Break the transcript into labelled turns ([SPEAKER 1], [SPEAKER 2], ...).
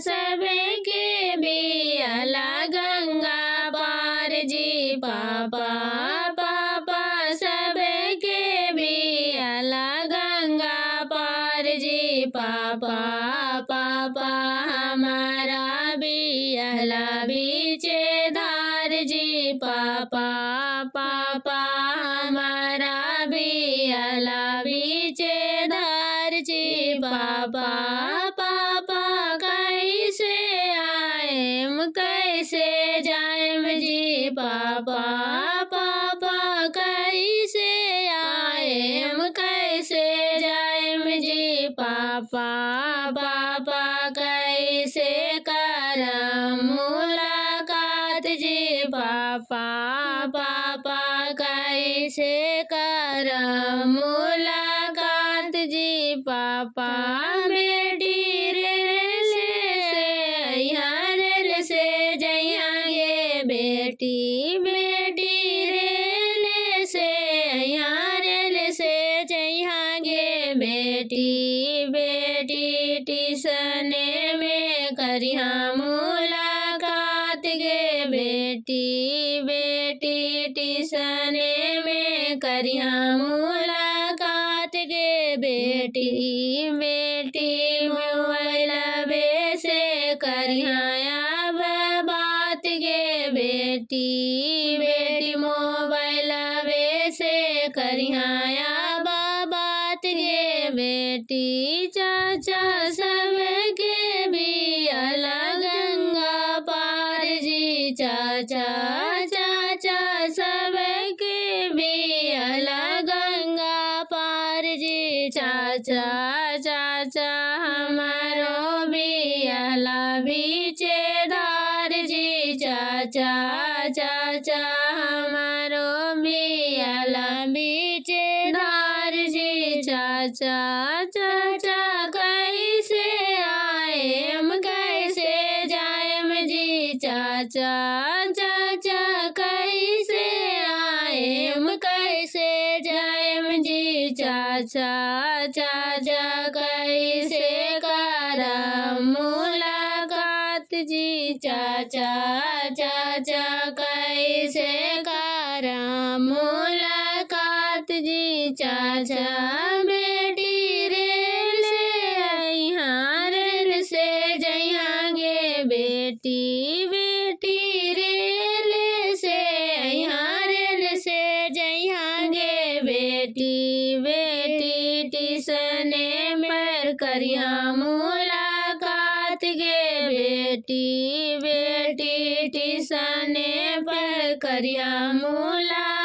[SPEAKER 1] सबके बियाला गंगा पार जी पापा पापा सबके बियाला गंगा पार जी पापा पापा हमारा बियाला बीचे धार जी पापा पापा हमारा बियाला बीचे धार जी पापा पापा कैसे आएम कैसे जाएम जी पापा पापा कैसे आएम कैसे जाएम जी पापा पापा कैसे करम मुलाकात जी पापा पापा कैसे करम मुलाकात जी पापा बेटी रेल से यहाँ रेल से जइया गे बेटी बेटी रेल से यहाँ रेल से जइया गे बेटी बेटी टिसने में करिया मुलाकात गे बेटी बेटी टिसने में करिया मुलाकात गे बेटी बेटी मोबाइल से करिया अब बात गे बेटी बेटी मोबाइल से करिया अब बात गे बेटी चाचा सबके बियाला गंगा पार जी चाचा चाचा सबके बियाला गंगा पार जी चाचा चाचा हमारो बियाला बीचे धार जी चाचा चाचा हमारो बियाला बीचे धार जी चाचा चाचा कैसे आएम कैसे जाएम जी चाचा चाचा कैसे आएम कैसे जाएम जी चाचा चाचा कैसे करम मुलाकात जी चाचा चाचा कैसे करम मुलाकात जी चाचा बेटी रेल से यहाँ रेल से जइया गे बेटी बेटी रेल से यहाँ रेल से जइया गे बेटी बेटी टिसने पर करिया मुलाकात गे बेटी बेटी टिसने पर करिया मुलाकात